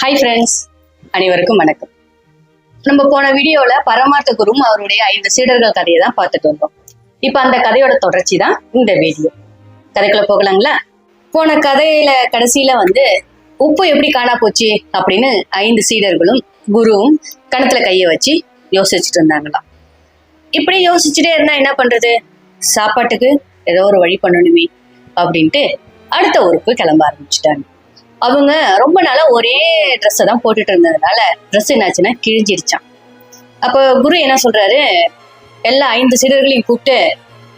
Hi friends, அனைவருக்கும் வணக்கம். நம்ம போன வீடியோல பரமார்த்த குரும் அவருடைய 5 சீடர்கள் கதையை தான் பார்த்துட்டு வந்தோம். இப்ப அந்த கதையோட தொடர்ச்சி தான் இந்த வீடியோ. கதைக்குள்ள போகலாங்களா? போன கதையில கடைசியில உப்பு எப்படி காணா போச்சு அப்படின்னு 5 சீடர்களும் குருவும் கணத்துல கைய வச்சு யோசிச்சுட்டு இருந்தாங்களாம். இப்படி யோசிச்சுட்டே இருந்தா என்ன பண்றது, சாப்பாட்டுக்கு ஏதோ ஒரு வழி பண்ணணுமே அப்படின்ட்டு அடுத்த ஊருக்கு கிளம்ப ஆரம்பிச்சுட்டாங்க. அவங்க ரொம்ப நாளா ஒரே ட்ரெஸ்ஸை தான் போட்டுட்டு இருந்ததுனால ட்ரெஸ் என்னாச்சுன்னா கிழிஞ்சிருச்சான். அப்போ குரு என்ன சொல்றாரு, எல்லா 5 சீடர்களையும் கூப்பிட்டு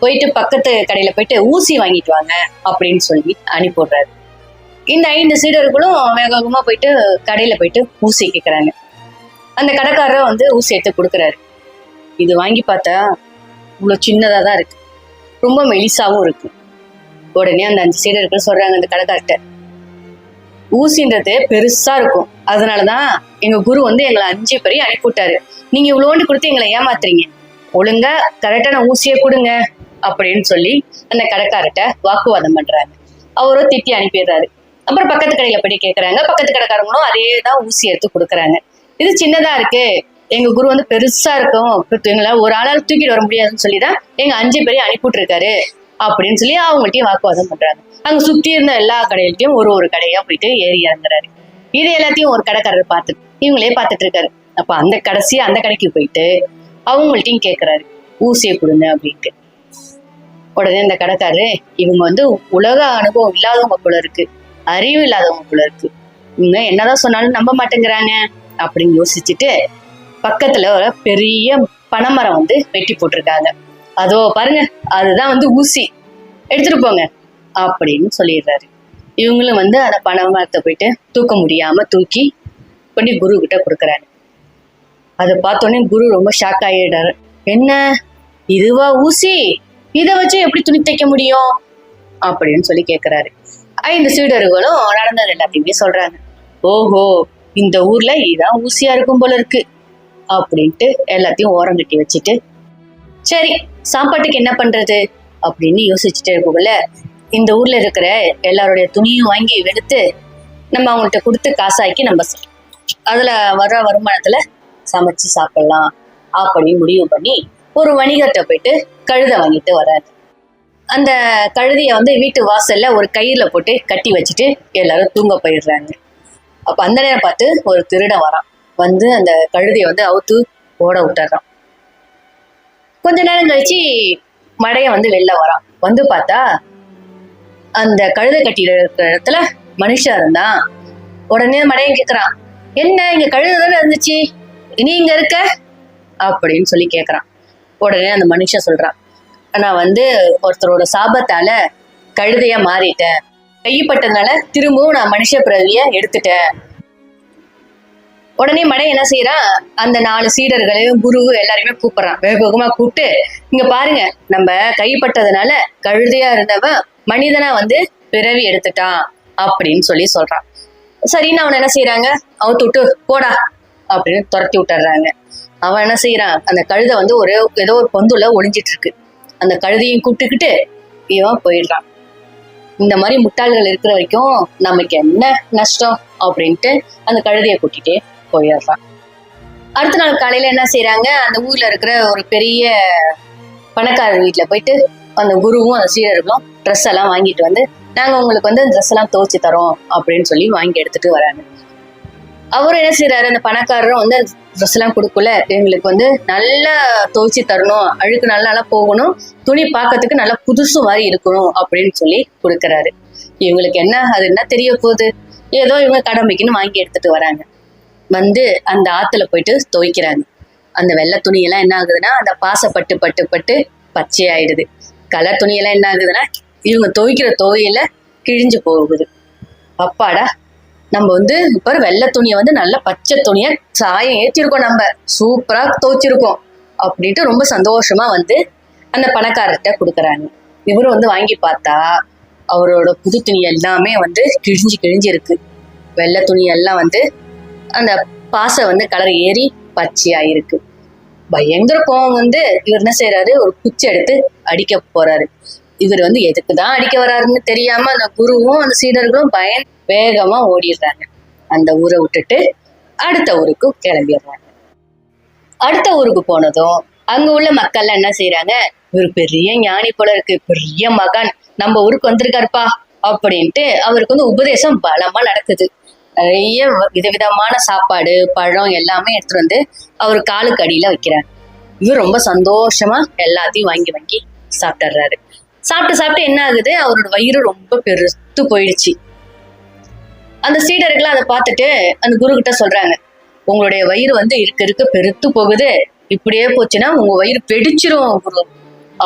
போயிட்டு பக்கத்து கடையில போயிட்டு ஊசி வாங்கிட்டு வாங்க அப்படின்னு சொல்லி அனுப்பிடுறாரு. இந்த 5 சீடர்களும் வேகமா போயிட்டு கடையில போயிட்டு ஊசி கேட்கறாங்க. அந்த கடைக்காரர் ஊசி எடுத்து கொடுக்குறாரு. இது வாங்கி பார்த்தா இவ்வளவு சின்னதா தான் இருக்கு, ரொம்ப மெலிசாவும் இருக்கு. உடனே அந்த 5 சீடர்கள் சொல்றாங்க அந்த கடைக்கார்ட்ட, ஊசின்றது பெருசா இருக்கும், அதனாலதான் எங்க குரு எங்களை 5 பேரையும் அனுப்பிவிட்டாரு. நீங்க இவ்வளோண்டு கொடுத்து எங்களை ஏமாத்துறீங்க, ஒழுங்கா கரெக்டான ஊசியை கொடுங்க அப்படின்னு சொல்லி அந்த கடைக்காரர்கிட்ட வாக்குவாதம் பண்றாங்க. அவரும் திட்டி அனுப்பிடுறாரு. அப்புறம் பக்கத்து கடையில போய் கேட்கறாங்க. பக்கத்து கடைக்காரங்களும் அதே தான் ஊசி எடுத்து கொடுக்குறாங்க. இது சின்னதா இருக்கு, எங்க குரு பெருசா இருக்கும், எங்களை ஒரு ஆளால் தூக்கிட்டு வர முடியாதுன்னு சொல்லிதான் எங்க 5 பேரையும் அனுப்பிவிட்டு இருக்காரு அப்படின்னு சொல்லி அவங்கள்ட்டையும் வாக்குவாதம் பண்றாங்க. அங்க சுத்தி இருந்த எல்லா கடையிலையும் ஒரு கடையா போயிட்டு ஏறி இறங்குறாரு. இது எல்லாத்தையும் ஒரு கடைக்காரர் பார்த்துட்டு இவங்களே பார்த்துட்டு இருக்காரு. அப்ப அந்த கடைக்கு போயிட்டு அவங்கள்ட்டையும் கேட்கிறாரு, ஊசியை கொடுங்க அப்படின்ட்டு. உடனே அந்த கடைக்காரரு, இவங்க உலக அனுபவம் இல்லாதவங்க போல இருக்கு, அறிவு இல்லாதவங்க போல இருக்கு, இவங்க என்னதான் சொன்னாலும் நம்ப மாட்டேங்கிறாங்க அப்படின்னு யோசிச்சுட்டு பக்கத்துல ஒரு பெரிய பனைமரம் வெட்டி போட்டிருக்காங்க. அதோ பாருங்க, அதுதான் ஊசி, எடுத்துட்டு போங்க அப்படின்னு சொல்லிடுறாரு. இவங்களும் அந்த பனைமரத்தை போயிட்டு தூக்க முடியாம தூக்கி பண்ணி குரு கிட்ட கொடுக்குறாரு. அதை பார்த்தோன்னே குரு ரொம்ப ஷாக் ஆயிடுறாரு. என்ன, இதுவா ஊசி, இதை வச்சு எப்படி துணி தைக்க முடியும் அப்படின்னு சொல்லி கேட்கிறாரு. 5 சீடர்களும் நடந்தது எல்லாத்தையுமே சொல்றாங்க. ஓஹோ, இந்த ஊர்ல இதான் ஊசியா இருக்கும் போல இருக்கு அப்படின்ட்டு எல்லாத்தையும் ஓரம் கட்டி வச்சுட்டு, சரி சாப்பாட்டுக்கு என்ன பண்றது அப்படின்னு யோசிச்சுட்டே இருக்கக்குள்ள இந்த ஊர்ல இருக்கிற எல்லாருடைய துணியும் வாங்கி எடுத்து நம்ம அவங்கள்ட்ட கொடுத்து காசாக்கி நம்ம அதுல வர்ற வருமானத்துல சமைச்சு சாப்பிடலாம் அப்படின்னு முடிவு பண்ணி ஒரு வணிகர்கிட்ட போயிட்டு கழுதை வாங்கிட்டு வர்றாரு. அந்த கழுதைய வீட்டு வாசல்ல ஒரு கயிறுல போட்டு கட்டி வச்சுட்டு எல்லாரும் தூங்க போயிடுறாங்க. அப்ப அந்த நேரம் பார்த்து ஒரு திருடன் வரான். அந்த கழுதைய அவுத்து ஓட விட்டுறான். கொஞ்ச நேரம் கழிச்சு மடைய வெளில வரான். பார்த்தா அந்த கழுதை கட்டிட்டு இருக்கிற இடத்துல மனுஷன் இருந்தான். உடனே மடையன் கேக்குறான், என்ன இங்க கழுதை தானே இருந்துச்சு, இனி இங்க இருக்க அப்படின்னு சொல்லி கேக்குறான். உடனே அந்த மனுஷன் சொல்றான், நான் ஒருத்தரோட சாபத்தால கழுதையா மாறிட்டேன், கைப்பட்டதுனால திரும்பவும் நான் மனுஷ பிறவிய எடுத்துட்டேன். உடனே மடை என்ன செய்யறான், அந்த 4 சீடர்களையும் குரு எல்லாரையுமே கூப்பிடுறான். வேகமா கூப்பிட்டு, இங்க பாருங்க, நம்ம கைப்பட்டதுனால கழுதையா இருந்தவன் மனிதனா பிறவி எடுத்துட்டான் அப்படின்னு சொல்லி சொல்றான். சரின்னு அவன் என்ன செய்யறாங்க, அவுத்து விட்டு போடா அப்படின்னு துரத்தி விட்டுறாங்க. அவன் என்ன செய்யறான், அந்த கழுதை ஏதோ ஒரு பொந்துல ஒளிஞ்சிட்டு இருக்கு, அந்த கழுதையும் கூப்பிட்டுக்கிட்டு இவன் போயிடுறான். இந்த மாதிரி முட்டாள்கள் இருக்கிற வரைக்கும் நமக்கு என்ன நஷ்டம் அப்படின்ட்டு அந்த கழுதையை கூட்டிட்டே போயிடுறான். அடுத்த நாள் காலையில என்ன செய்யறாங்க, அந்த ஊர்ல இருக்கிற ஒரு பெரிய பணக்காரர் வீட்டுல போயிட்டு அந்த குருவும் அந்த சீடர்களும் ட்ரெஸ் எல்லாம் வாங்கிட்டு நாங்க உங்களுக்கு ட்ரெஸ் எல்லாம் துவைச்சு தரோம் அப்படின்னு சொல்லி வாங்கி எடுத்துட்டு வராங்க. அவரும் என்ன செய்யறாரு, அந்த பணக்காரரும் ட்ரெஸ் எல்லாம் கொடுக்கல, எங்களுக்கு நல்லா துவைச்சு தரணும், அழுக்கு நல்லா போகணும், துணி பார்க்கறதுக்கு நல்லா புதுசு மாதிரி இருக்கணும் அப்படின்னு சொல்லி கொடுக்குறாரு. இவங்களுக்கு அது என்ன தெரிய போகுது, ஏதோ இவங்க கடமைக்குன்னு வாங்கி எடுத்துட்டு வராங்க. அந்த ஆத்துல போயிட்டு துவைக்கிறாங்க. அந்த வெள்ளை துணியெல்லாம் என்ன ஆகுதுன்னா அந்த பாசப்பட்டு பட்டு பட்டு பச்சையாயிடுது. கலர் துணியெல்லாம் என்ன ஆகுதுன்னா இவங்க துவைக்கிற துவையில கிழிஞ்சு போகுது. அப்பாடா, நம்ம இப்ப வெள்ளை துணியை நல்ல பச்சை துணியை சாயம் ஏற்றிருக்கோம், நம்ம சூப்பரா துவைச்சிருக்கோம் அப்படின்ட்டு ரொம்ப சந்தோஷமா அந்த பணக்காரர்கிட்ட கொடுக்குறாங்க. இவரும் வாங்கி பார்த்தா அவரோட புது துணி எல்லாமே கிழிஞ்சு இருக்கு. வெள்ளை துணி எல்லாம் அந்த பாசை கலர் ஏறி பச்சையாயிருக்கு. பயங்கர கோவம் இவர் என்ன செய்யறாரு, ஒரு குச்சி எடுத்து அடிக்க போறாரு. இவர் எதுக்குதான் அடிக்க வர்றாருன்னு தெரியாம அந்த குருவும் அந்த சீடர்களும் வேகமா ஓடிடுறாங்க. அந்த ஊரை விட்டுட்டு அடுத்த ஊருக்கு கிளம்பிடுறாங்க. அடுத்த ஊருக்கு போனதும் அங்க உள்ள மக்கள் என்ன செய்யறாங்க, இவர் பெரிய ஞானி போல இருக்கு, பெரிய மகான், நம்ம ஊருக்கு வந்திருக்காருப்பா அப்படின்ட்டு அவருக்கு வந்து உபதேசம் பலமா நடக்குது. நிறைய விதவிதமான சாப்பாடு பழம் எல்லாமே எடுத்துட்டு வந்து அவர் காலுக்கு அடியில வைக்கிறாங்க. இவர் ரொம்ப சந்தோஷமா எல்லாத்தையும் வாங்கி வாங்கி சாப்பிட்டுறாரு. சாப்பிட்டு சாப்பிட்டு என்ன ஆகுது, அவரோட வயிறு ரொம்ப பெருத்து போயிடுச்சு. அந்த சீடர்கள் அதை பார்த்துட்டு அந்த குரு கிட்ட சொல்றாங்க, உங்களுடைய வயிறு வந்து இருக்க இருக்க பெருத்து போகுது, இப்படியே போச்சுன்னா உங்க வயிறு வெடிச்சிரும் குரு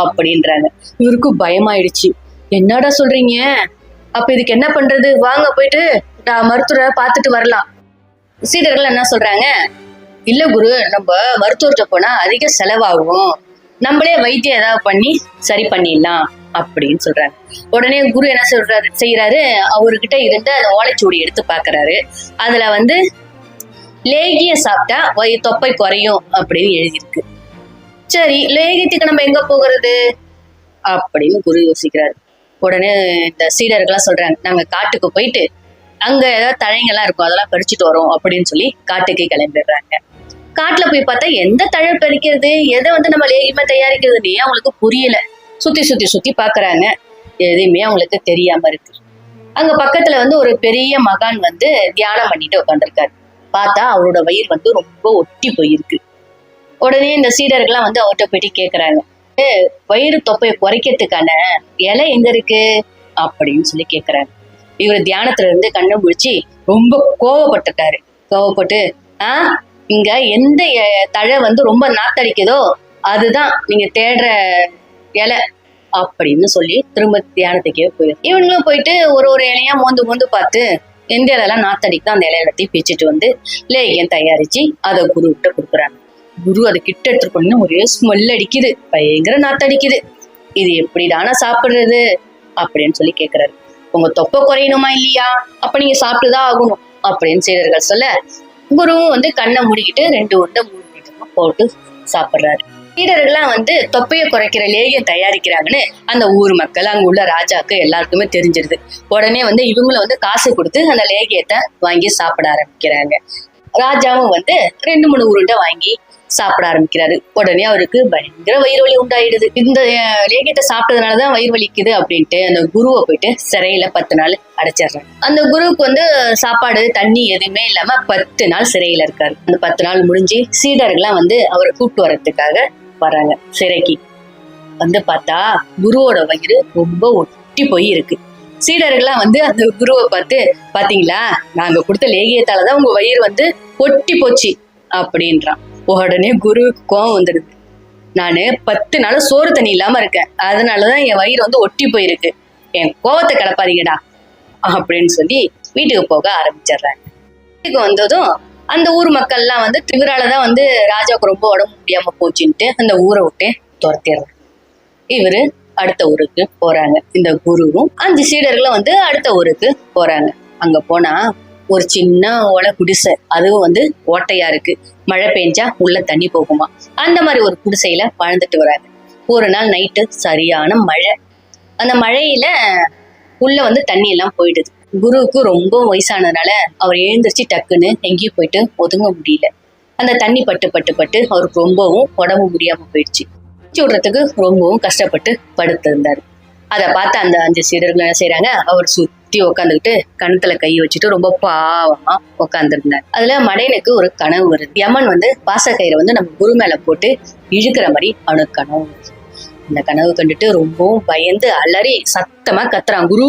அப்படின்றாங்க. இவருக்கு பயமாயிடுச்சு. என்னடா சொல்றீங்க, அப்ப இதுக்கு என்ன பண்றது, வாங்க போயிட்டு மருத்துவரை பார்த்துட்டு வரலாம். சீடர்கள் என்ன சொல்றாங்க, இல்ல குரு, நம்ம மருத்துவர்கிட்ட போனா அதிக செலவாகும், நம்மளே வைத்தியம் ஏதாவது பண்ணி சரி பண்ணிடலாம் அப்படின்னு சொல்றாங்க. உடனே குரு என்ன செய்யறாரு, அவர்கிட்ட இருந்த அந்த ஓலைச்சுவடி எடுத்து பாக்குறாரு. அதுல வந்து லேகியம் சாப்பிட்டா தொப்பை குறையும் அப்படின்னு எழுதியிருக்கு. சரி, லேகியத்துக்கு நம்ம எங்க போகிறது அப்படின்னு குரு யோசிக்கிறாரு. உடனே இந்த சீடர்கள்லாம் சொல்றாங்க, நாங்க காட்டுக்கு போயிட்டு அங்க ஏதாவது தழைங்கெல்லாம் இருக்கும், அதெல்லாம் பறிச்சுட்டு வரோம் அப்படின்னு சொல்லி காட்டுக்கு கிளம்பிடுறாங்க. காட்டுல போய் பார்த்தா எந்த தழை பறிக்கிறது, எதை வந்து நம்ம லேகியமா தயாரிக்கிறதுனே அவங்களுக்கு புரியல. சுத்தி சுத்தி சுத்தி பாக்குறாங்க, எதுவுமே அவங்களுக்கு தெரியாம இருக்கு. அங்க பக்கத்துல வந்து ஒரு பெரிய மகான் வந்து தியானம் பண்ணிட்டு உட்காந்துருக்காரு. பார்த்தா அவரோட வயிறு வந்து ரொம்ப ஒட்டி போயிருக்கு. உடனே இந்த சீடர்கள்லாம் வந்து அவர்கிட்ட போயிட்டு கேக்குறாங்க, வயிறு தொப்பையை குறைக்கிறதுக்கான இலை எங்க இருக்கு அப்படின்னு சொல்லி கேக்குறாங்க. இவர் தியானத்துல இருந்து கண்ணை முழிச்சு ரொம்ப கோவப்பட்டுட்டாரு. கோவப்பட்டு, இங்க எந்த தழை வந்து ரொம்ப நாத்தடிக்குதோ அதுதான் நீங்க தேடுற இலை அப்படின்னு சொல்லி திரும்ப தியானத்துக்கே போயிடும். இவங்களும் போயிட்டு ஒரு ஒரு இலையா மோந்து மோந்து பார்த்து எந்த இலையெல்லாம் நாத்தடிக்குதோ அந்த இலைய எல்லாத்தையும் பிச்சுட்டு வந்து லேகியம் தயாரிச்சு அதை குரு கிட்ட கொடுக்குறாங்க. குரு அதை கிட்ட எடுத்துட்டு போனீங்கன்னா ஒரே ஸ்மெல் அடிக்குது, பயங்கர நாத்தடிக்குது, இது எப்படிதானா சாப்பிடுறது அப்படின்னு சொல்லி கேட்கிறாரு. உங்க தொப்பை குறையணுமா இல்லையா, அப்ப நீங்க சாப்பிட்டுதான் ஆகணும் அப்படின்னு சீடர்கள் சொல்ல, குருவும் வந்து கண்ணை மூடிக்கிட்டு 2 உருண்டை 3 உருண்டை போட்டு சாப்பிடுறாரு. சீடர்கள்லாம் வந்து தொப்பையை குறைக்கிற லேகியம் தயாரிக்கிறாங்கன்னு அந்த ஊர் மக்கள், அங்க உள்ள ராஜாக்கு எல்லாருக்குமே தெரிஞ்சிருது. உடனே வந்து இவங்களும் வந்து காசு கொடுத்து அந்த லேகியத்தை வாங்கி சாப்பிட ஆரம்பிக்கிறாங்க. ராஜாவும் வந்து 2-3 உருண்டை வாங்கி சாப்பிட ஆரம்பிக்கிறாரு. உடனே அவருக்கு பயங்கர வயிறு வலி உண்டாயிடுது. இந்த லேகியத்தை சாப்பிட்டதுனாலதான் வயிறு வலிக்குது அப்படின்ட்டு அந்த குருவை போயிட்டு சிறையில 10 நாள் அடைச்சிடுறாங்க. அந்த குருவுக்கு வந்து சாப்பாடு தண்ணி எதுவுமே இல்லாம 10 நாள் சிறையில இருக்காரு. அந்த 10 நாள் முடிஞ்சு சீடர்கள்லாம் வந்து அவரை கூப்பிட்டு வர்றதுக்காக வராங்க. சிறைக்கு வந்து பார்த்தா குருவோட வயிறு ரொம்ப ஒட்டி போய் இருக்கு. சீடர்கள்லாம் வந்து அந்த குருவை பார்த்து, பாத்தீங்களா, நாங்க கொடுத்த லேகியத்தாலதான் உங்க வயிறு வந்து ஒட்டி போச்சு அப்படின்றான். உடனே குருவுக்கு கோவம் வந்துடுது. நானு 10 நாள் சோறு தண்ணி இல்லாம இருக்கேன், அதனாலதான் என் வயிறு வந்து ஒட்டி போயிருக்கு, என் கோவத்தை கிளப்பாதீங்கடா அப்படின்னு சொல்லி வீட்டுக்கு போக ஆரம்பிச்சிடுறாங்க. வீட்டுக்கு வந்ததும் அந்த ஊர் மக்கள்லாம் வந்து இவராலதான் வந்து ராஜாவுக்கு ரொம்ப உடம்பு முடியாம போச்சுன்ட்டு அந்த ஊரை விட்டு துரத்திடுறாங்க. இவரு அடுத்த ஊருக்கு போறாங்க. இந்த குருவும் 5 சீடர்களும் வந்து அடுத்த ஊருக்கு போறாங்க. அங்க போனா ஒரு சின்ன ஓலை குடிசை, அதுவும் வந்து ஓட்டையா இருக்கு, மழை பெஞ்சா உள்ள தண்ணி போகுமா, அந்த மாதிரி ஒரு குடிசையில வாழ்ந்துட்டு வராங்க. ஒரு நாள் நைட்டு சரியான மழை. அந்த மழையில உள்ள வந்து தண்ணி எல்லாம் போயிடுது. குருவுக்கு ரொம்ப வயசானதுனால அவர் எழுந்திரிச்சு டக்குன்னு எங்கேயும் போயிட்டு ஒதுங்க முடியல. அந்த தண்ணி பட்டு பட்டு பட்டு அவருக்கு ரொம்பவும் உடம்பு முடியாம போயிடுச்சு. விடுறதுக்கு ரொம்பவும் கஷ்டப்பட்டு படுத்திருந்தாரு. அதை பார்த்து அந்த 5 சீடர்கள் என்ன செய்யறாங்க, அவர் சுத்தி உக்காந்துக்கிட்டு கணத்துல கை வச்சுட்டு ரொம்ப பாவமா உக்காந்துருந்தார். அதுல மடையனுக்கு ஒரு கனவு வருது. யமன் வந்து பாசக்கயிறை வந்து நம்ம குரு மேல போட்டு இழுக்கிற மாதிரி அவனுக்கு கனவு வருது. அந்த கனவு கண்டுட்டு ரொம்பவும் பயந்து அலறி சத்தமா கத்துறான், குரு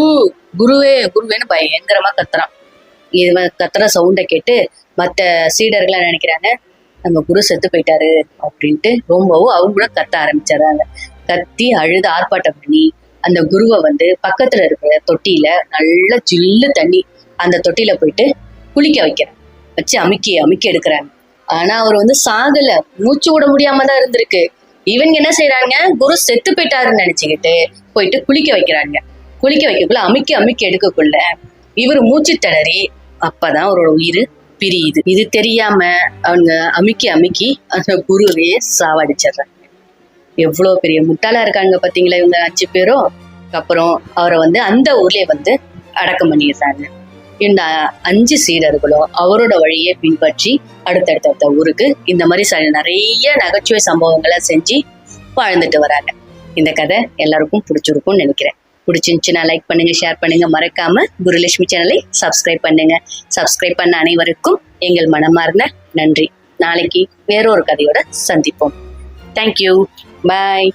குருவே குருவேன்னு பயங்கரமா கத்துறான். இவன் கத்துற சவுண்டை கேட்டு மத்த சீடர்கள் நினைக்கிறாங்க, நம்ம குரு செத்து போயிட்டாரு அப்படின்ட்டு ரொம்பவும் அவங்களும் கத்த ஆரம்பிச்சிடறாங்க. கத்தி அழுது ஆர்ப்பாட்டம் பண்ணி அந்த குருவை வந்து பக்கத்துல இருக்கிற தொட்டியில நல்ல ஜில்லு தண்ணி அந்த தொட்டியில போயிட்டு குளிக்க வைக்கிறாங்க. வச்சு அமுக்கி அமுக்கி எடுக்கிறாங்க. ஆனா அவர் வந்து சாகல, மூச்சு விட முடியாம தான் இருந்திருக்கு. இவங்க என்ன செய்யறாங்க, குரு செத்து போயிட்டாருன்னு நினைச்சுக்கிட்டு போயிட்டு குளிக்க வைக்கிறாங்க. குளிக்க வைக்கக்குள்ள அமுக்கி அமுக்கி எடுக்கக்குள்ள இவர் மூச்சு திணறி அப்பதான் அவரோட உயிர் பிரியுது. இது தெரியாம அவங்க அமுக்கி அமுக்கி அந்த குருவே சாவடிச்சிடுறாங்க. எவ்வளவு பெரிய முட்டாளா இருக்காங்க பாத்தீங்களா இவங்க 5 பேரும். அப்புறம் அவரை வந்து அந்த ஊர்லயே வந்து அடக்கம் பண்ணிடுறாங்க. இந்த 5 சீடர்களும் அவரோட வழியை பின்பற்றி அடுத்தடுத்த ஊருக்கு இந்த மாதிரி நிறைய நகைச்சுவை சம்பவங்களை செஞ்சு வாழ்ந்துட்டு வராங்க. இந்த கதை எல்லாருக்கும் பிடிச்சிருக்கும்னு நினைக்கிறேன். பிடிச்சிருந்துச்சுன்னா லைக் பண்ணுங்க, ஷேர் பண்ணுங்க, மறக்காம குருலட்சுமி சேனலை சப்ஸ்கிரைப் பண்ணுங்க. சப்ஸ்கிரைப் பண்ண அனைவருக்கும் எங்கள் மனமார்ந்த நன்றி. நாளைக்கு வேறொரு கதையோட சந்திப்போம். தேங்க்யூ. பாய்.